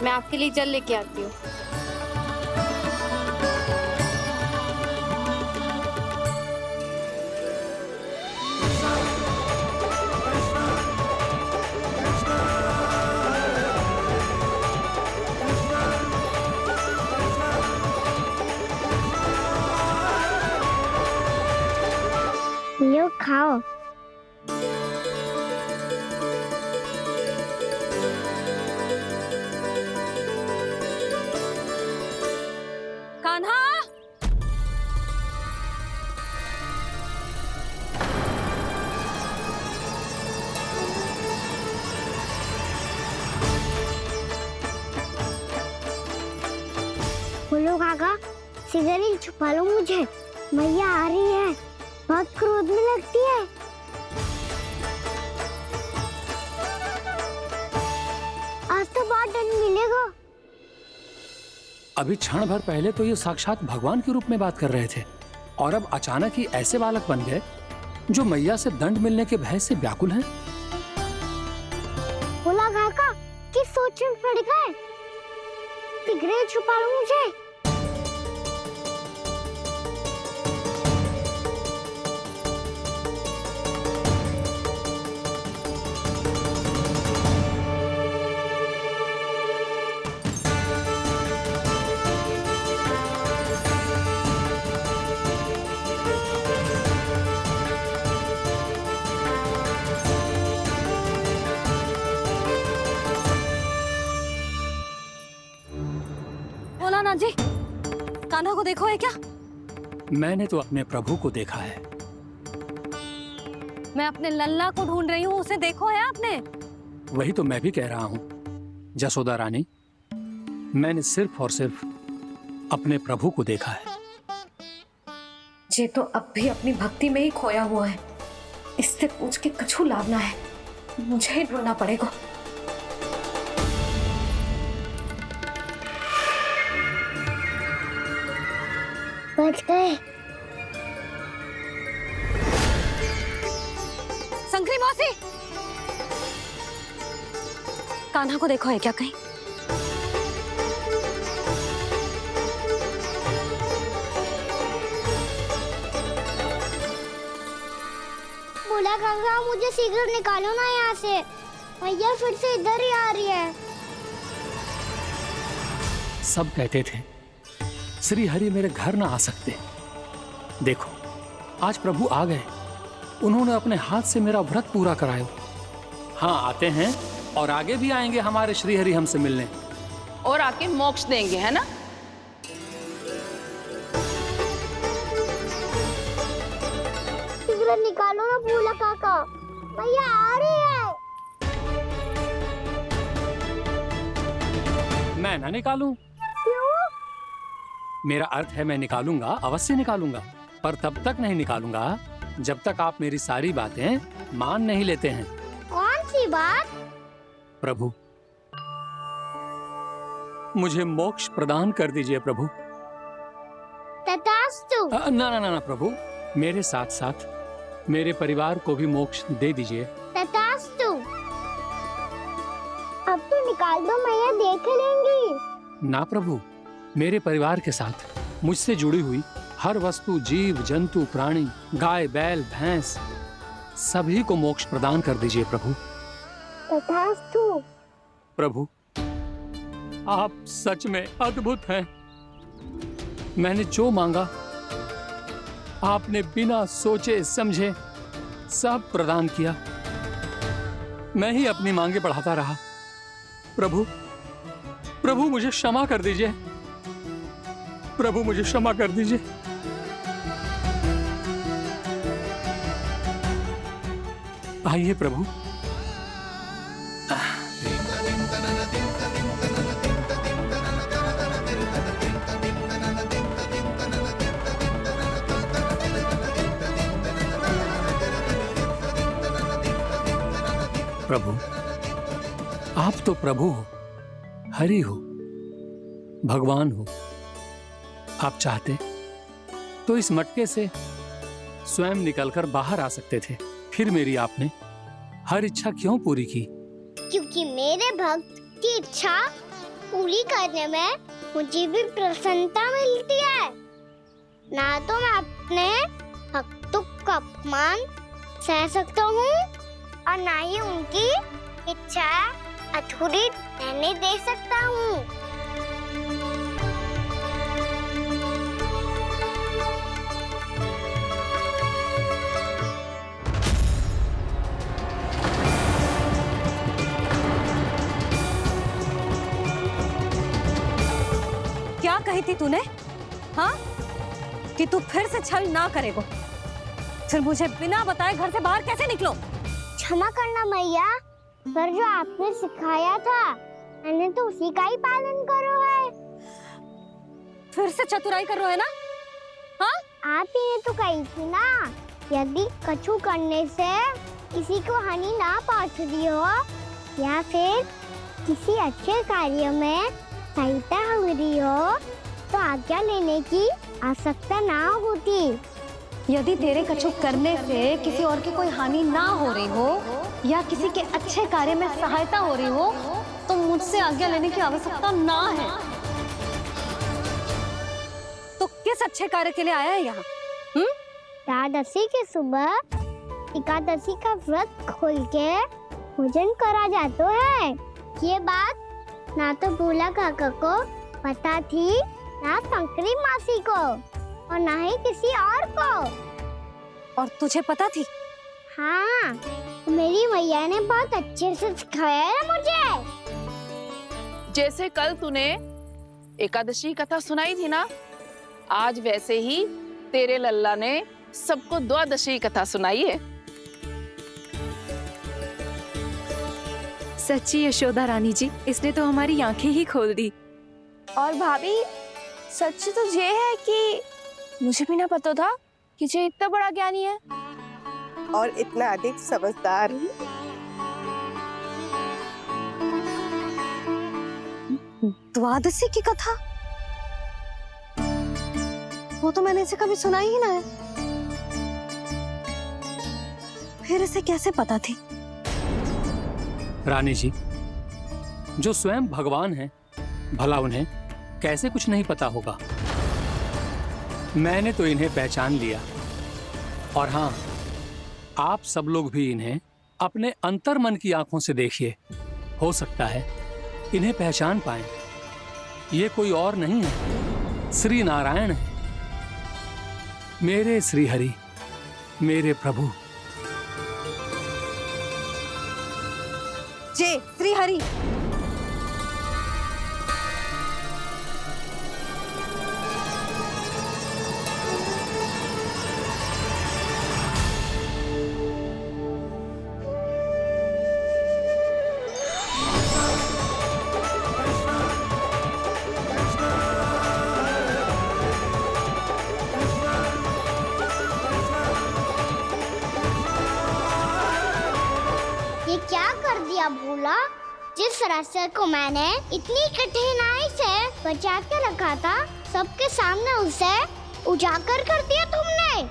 मैं आपके लिए जल लेके आती हूँ। यो खाओ। कान्हा, बोलो काका, सिगरेट छुपा लो मुझे, मैया आ रही है, बहुत क्रोध में लगती है। आज तो बहुत दंड मिलेगा। अभी क्षण भर पहले तो ये साक्षात भगवान के रूप में बात कर रहे थे और अब अचानक ही ऐसे बालक बन गए जो मैया से दंड मिलने के भय से व्याकुल हैं। बोला काका, किस सोच में पड़ गए? सिगरेट छुपा लो मुझे। बोला ना जी, कान्हा को देखो है क्या? मैंने तो अपने प्रभु को देखा है। मैं अपने लल्ला को ढूंढ रही हूँ, उसे देखो है आपने? वही तो मैं भी कह रहा हूँ जसोदा रानी, मैंने सिर्फ और सिर्फ अपने प्रभु को देखा है। ये तो अब भी अपनी भक्ति में ही खोया हुआ है, इससे पूछ के कछु लाभ ना है, मुझे ही ढूंढना पड़ेगा। बच गए। संकरी मौसी, कान्हा को देखो है क्या कहीं? बोला काका, मुझे सिगरेट निकालो ना यहाँ से, मैया फिर से इधर ही आ रही है। सब कहते थे श्री हरि मेरे घर ना आ सकते। देखो आज प्रभु आ गए, उन्होंने अपने हाथ से मेरा व्रत पूरा कराया। हाँ आते हैं और आगे भी आएंगे हमारे श्री हरि हमसे मिलने और आके मोक्ष देंगे, है ना? सिगरेट निकालो ना बोला काका, मैया आ रही है। मैं ना निकालूं? क्यों? मेरा अर्थ है मैं निकालूंगा, अवश्य निकालूंगा, पर तब तक नहीं निकालूंगा जब तक आप मेरी सारी बातें मान नहीं लेते हैं। कौन सी बात? प्रभु मुझे मोक्ष प्रदान कर दीजिए प्रभु। तथास्तु। ना ना ना ना प्रभु, मेरे साथ साथ मेरे परिवार को भी मोक्ष दे दीजिए। तथास्तु। अब तो निकाल दो, मैया देख लेंगी। ना प्रभु, मेरे परिवार के साथ मुझसे जुड़ी हुई हर वस्तु, जीव जंतु, प्राणी, गाय बैल भैंस, सभी को मोक्ष प्रदान कर दीजिए प्रभु। तथास्तु। प्रभु आप सच में अद्भुत हैं। मैंने जो मांगा आपने बिना सोचे समझे सब प्रदान किया। मैं ही अपनी मांगे बढ़ाता रहा। प्रभु प्रभु मुझे क्षमा कर दीजिए, प्रभु मुझे क्षमा कर दीजिए। आइए प्रभु। प्रभु आप तो प्रभु हो, हरि हो, भगवान हो। आप चाहते तो इस मटके से स्वयं निकलकर बाहर आ सकते थे, फिर मेरी आपने हर इच्छा क्यों पूरी की? क्योंकि मेरे भक्त की इच्छा पूरी करने में मुझे भी प्रसन्नता मिलती है। ना तो मैं अपने हक का अपमान सह सकता हूँ और ना ही उनकी इच्छा अधूरी रहने दे सकता हूँ। क्या कही थी तूने? हाँ, कि तू फिर से छल ना करेगा। फिर मुझे बिना बताए घर से बाहर कैसे निकलो? क्षमा करना मैया, पर जो आपने सिखाया था मैंने तो उसी का ही पालन करो है। फिर से चतुराई कर रहे हो है ना? हाँ, आप ही ने तो कही थी ना, यदि कछु करने से किसी को हानि ना पहुंचती हो या फिर किसी अच्छे कार्य में सहायता हो रही हो तो आज्ञा लेने की आवश्यकता ना होती। यदि तेरे कछु करने से किसी और की कोई हानि ना हो रही हो या किसी के अच्छे कार्य में सहायता हो रही हो तो मुझसे आज्ञा लेने की आवश्यकता ना है। तो किस अच्छे कार्य के लिए आया है यहाँ? एकादशी के सुबह एकादशी का व्रत खोल के भोजन करा जाता है। ये बात ना तो भोला काका को पता थी, ना शंकरी मासी को और ना ही किसी और को। और तुझे पता थी? हाँ, मेरी मैया ने बहुत अच्छे से सिखाया है मुझे। जैसे कल तूने एकादशी कथा सुनाई थी ना, आज वैसे ही तेरे लल्ला ने सबको द्वादशी कथा सुनाई है। सच्ची यशोदा रानी जी, इसने तो हमारी आंखें ही खोल दी। और भाभी, सच तो ये है कि मुझे भी ना पता था कि ये इतना बड़ा ज्ञानी है और इतना अधिक समझदार। द्वादशी की कथा? वो तो मैंने इसे कभी सुना ही ना है। फिर इसे कैसे पता थी? रानी जी, जो स्वयं भगवान हैं, भला उन्हें कैसे कुछ नहीं पता होगा। मैंने तो इन्हें पहचान लिया। और हाँ, आप सब लोग भी इन्हें अपने अंतर्मन की आंखों से देखिए, हो सकता है इन्हें पहचान पाएं। ये कोई और नहीं है, श्री नारायण है, मेरे श्री हरि, मेरे प्रभु। जय श्री हरि। ये क्या कर दिया भोला? जिस रास्ते को मैंने इतनी कठिनाई से बचा के रखा था, सबके सामने उसे उजागर कर दिया तुमने।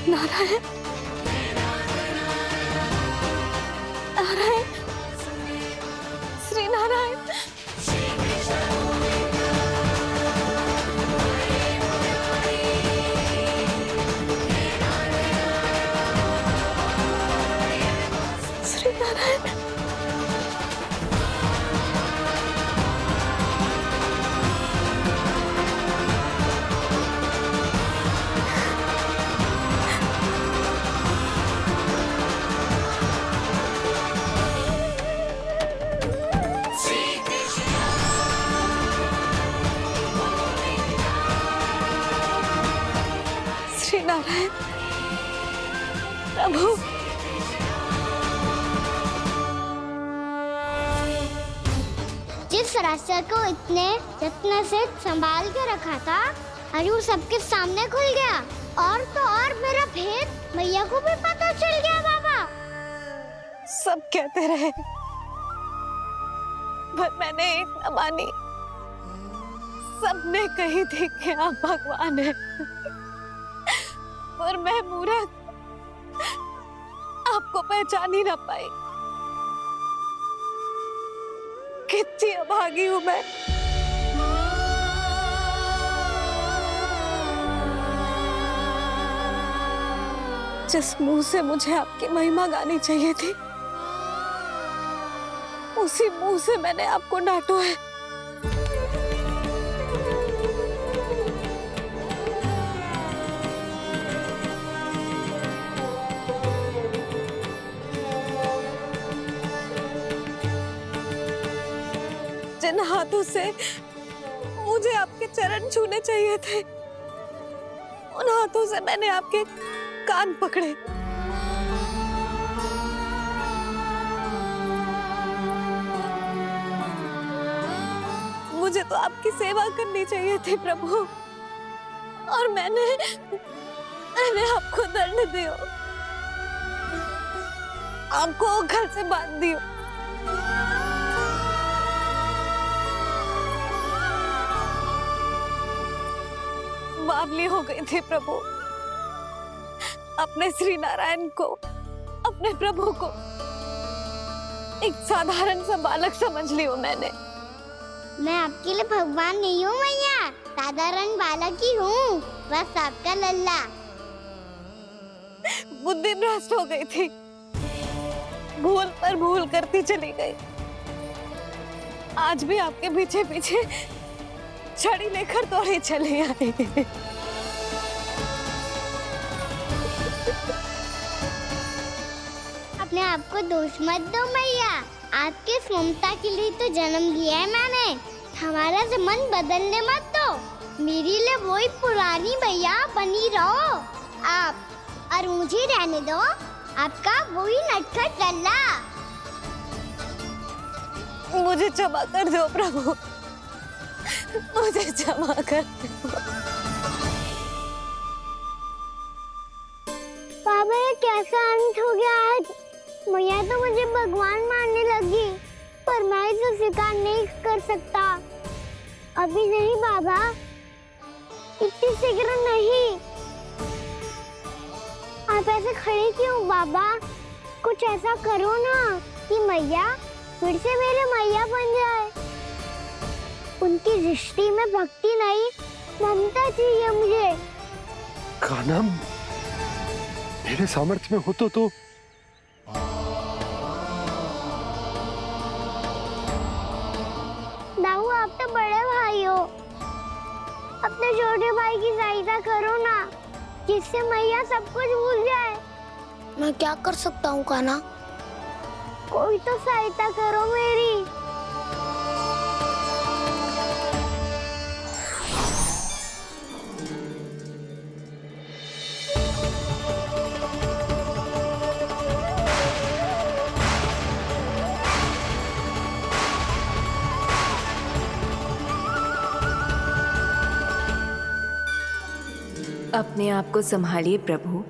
नारायण, नारायण, श्री नारायण। श्री नारायण। श्री नारायण प्रभु। जिस रास्ते को इतने यत्न से संभाल के रखा था, आज वो सबके सामने खुल गया। और तो और मेरा भेद मैया को भी पता चल गया। बाबा, सब कहते रहे पर मैंने एक न मानी। सबने कही थी कि आप भगवान हैं, पर मैं मूर्ख आपको पहचान ही ना पाई। कितनी अभागी हूं मैं। जिस मुंह से मुझे आपकी महिमा गानी चाहिए थी, उसी मुंह से मैंने आपको डांटा है। जिन हाथों से मुझे आपके चरण छूने चाहिए थे, उन हाथों से मैंने आपके कान पकड़े। मुझे तो आपकी सेवा करनी चाहिए थी प्रभु, और मैंने आपको दंड दियो, आपको घर से बांध दियो। बावली हो गई थी प्रभु। अपने श्री नारायण को, अपने प्रभु को एक साधारण सा बालक समझ लियो मैंने। मैं आपके लिए भगवान नहीं हूँ मैया, साधारण बालक ही हूँ, बस आपका लल्ला। बुद्धि भ्रष्ट हो गई थी, भूल पर भूल करती चली गई। आज भी आपके पीछे पीछे छड़ी लेकर दौड़े चले आए। अपने आप को दोष मत दो मैया, आपके ममता के लिए तो जन्म लिया है मैंने। हमारा मन बदलने मत दो, मेरे लिए वही पुरानी भैया बनी रहो आप, और मुझे रहने दो आपका वही नटखट लल्ला। मुझे क्षमा कर दो प्रभु, मुझे क्षमा कर दो। बाबा ये कैसा अंत हो गया आज? मैया तो मुझे भगवान मानने लगी, पर मैं इसे स्वीकार नहीं कर सकता। अभी नहीं बाबा, इतनी शीघ्र नहीं। आप ऐसे खड़े क्यों बाबा? कुछ ऐसा करो ना कि मैया फिर से मेरे मैया बन जाए। उनकी दृष्टि में भक्ति नहीं, ममता चाहिए मुझे। कान्हा, मेरे सामर्थ्य में हो तो दाऊ, आप तो बड़े भाई हो, अपने छोटे भाई की सहायता करो ना, जिससे मैया सब कुछ भूल जाए। मैं क्या कर सकता हूँ कान्हा? कोई तो सहायता करो मेरी। अपने आप को संभालिए प्रभु।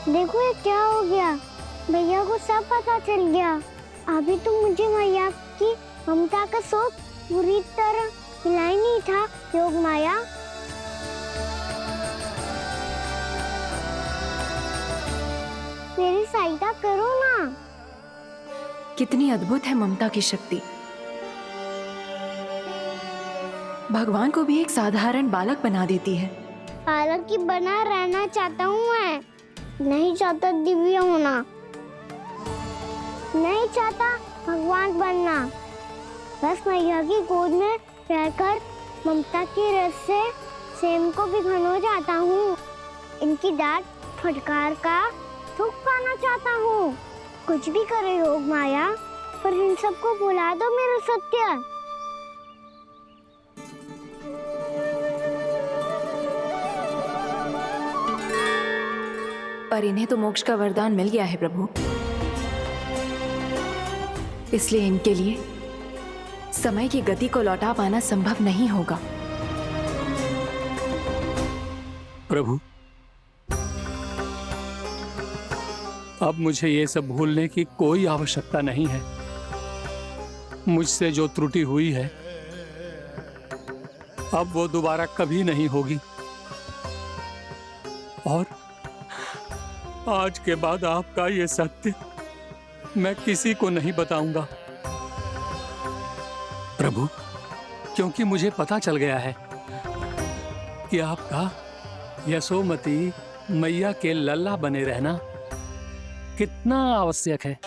देखो ये क्या हो गया, भैया को सब पता चल गया। अभी तो मुझे मैया की ममता का शौक बुरी तरह मिला ही नहीं था। योग माया, मेरी सहायता करो ना। कितनी अद्भुत है ममता की शक्ति। भगवान को भी एक साधारण बालक बना देती है। बालक की बना रहना चाहता हूँ मैं, नहीं चाहता दिव्य होना, नहीं चाहता भगवान बनना। बस मैया की गोद में रहकर ममता की रस से सेम को भी घनो चाहता हूँ। इनकी डांट फटकार का सुख पाना चाहता हूँ। कुछ भी करे योग माया, पर इन सबको भुला दो मेरा सत्य। पर इन्हें तो मोक्ष का वरदान मिल गया है प्रभु, इसलिए इनके लिए समय की गति को लौटा पाना संभव नहीं होगा। प्रभु, अब मुझे ये सब भूलने की कोई आवश्यकता नहीं है। मुझसे जो त्रुटि हुई है अब वो दोबारा कभी नहीं होगी, और आज के बाद आपका ये सत्य मैं किसी को नहीं बताऊंगा प्रभु, क्योंकि मुझे पता चल गया है कि आपका यशोमती मैया के लल्ला बने रहना कितना आवश्यक है।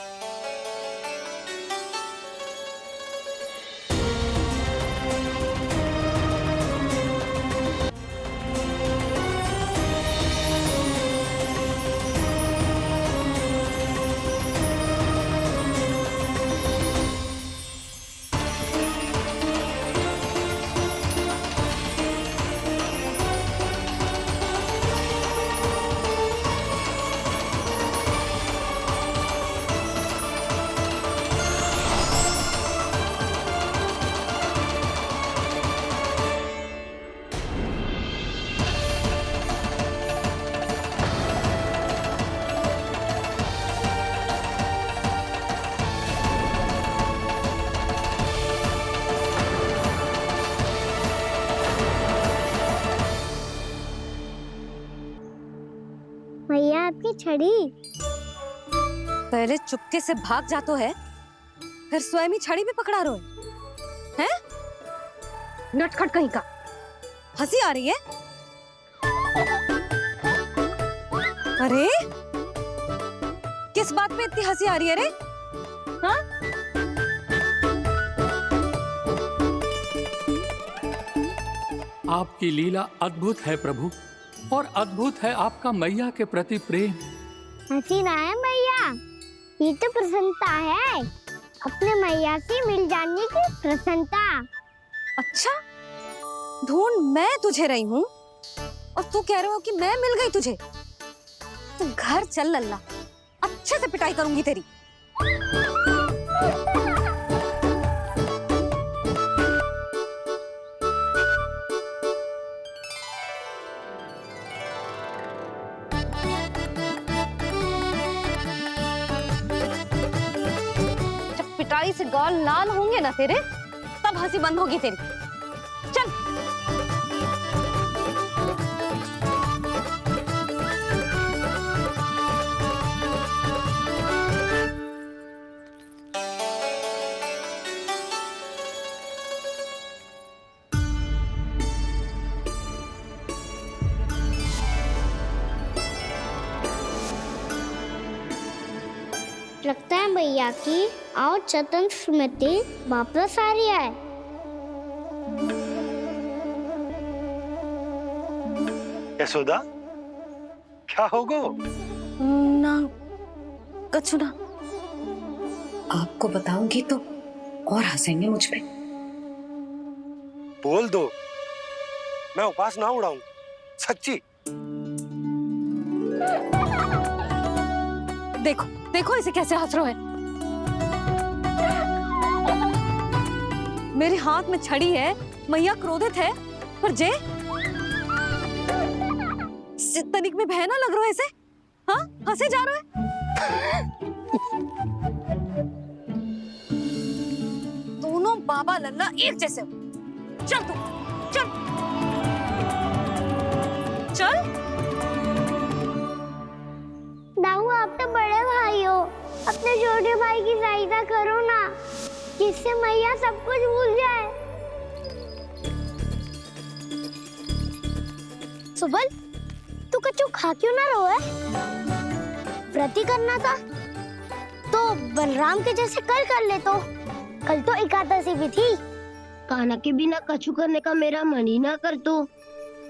भैया आपकी छड़ी। पहले चुपके से भाग जातो है, फिर स्वयं ही छड़ी भी पकड़ा रो है? नटखट कहीं का। हंसी आ रही है? अरे किस बात पे इतनी हंसी आ रही है रे? हाँ? आपकी लीला अद्भुत है प्रभु, और अद्भुत है आपका मैया के प्रति प्रेम। हंसी ना है मैया, ये तो प्रसन्नता है, अपने मैया से मिल जाने की प्रसन्नता। अच्छा, ढूंढ मैं तुझे रही हूँ और तू कह रहे हो कि मैं मिल गई तुझे। तू घर चल लल्ला, अच्छे से पिटाई करूंगी तेरी। जब पिटाई से गाल लाल होंगे ना तेरे, तब हंसी बंद होगी तेरी। चल। लगता है भैया की और चतन स्मृति वापस आ रही है। यशोदा, क्या होगो? ना कछु ना। आपको बताऊंगी तो और हंसेंगे मुझ पे। बोल दो, मैं उपास ना उड़ाऊं, सच्ची। देखो देखो इसे कैसे हंस रहा है। मेरे हाथ में छड़ी है, मैया क्रोधित है, पर जे तनिक में बहना लग रहा है इसे। हाँ, हंसे जा रहा है। दोनों बाबा लल्ला एक जैसे हो। चल तू, चल चल। दाऊ, आप तो बड़े भाई हो, अपने छोटे भाई की सहायता करो ना, जिससे मैया सब कुछ भूल जाए। सुबल, तू कच्चू खा क्यों ना रहो है? व्रत ही करना था तो बलराम के जैसे कल कर ले। तो कल तो एकादशी भी थी। कान्हा के बिना कछु करने का मेरा मन ही ना कर। तो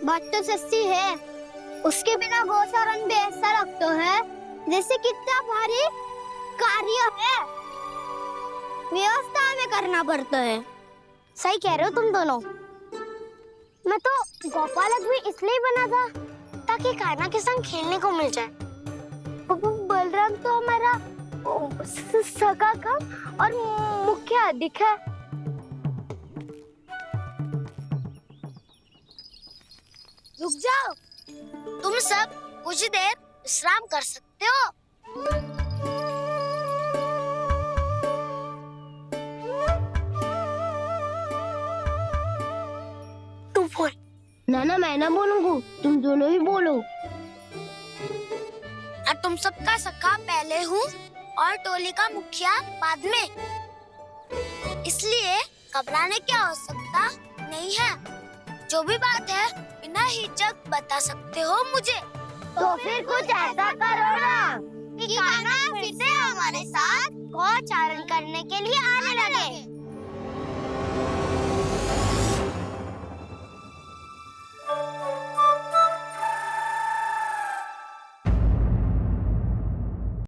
बात तो सच्ची है, उसके बिना गोचारण भी ऐसा लगता है जैसे कितना भारी कार्य है, व्यवस्था में करना पड़ता है। सही कह रहे हो तुम दोनों। मैं तो गोपालक भी इसलिए बना था ताकि कान्हा के संग खेलने को मिल जाए। बलराम तो हमारा सगा काम और मुख्य अधिक है। रुक जाओ, तुम सब कुछ देर विश्राम कर सकते हो। तू बोल। ना मैं ना बोलूंगा, तुम दोनों ही बोलो। और तुम सबका सखा पहले हूँ और टोली का मुखिया बाद में, इसलिए घबराने की आवश्यकता नहीं है। जो भी बात है बिना हिचक बता सकते हो मुझे। तो फिर कुछ ऐसा करो ना कि कान्हा फिर से हमारे साथ गौचारण करने के लिए आने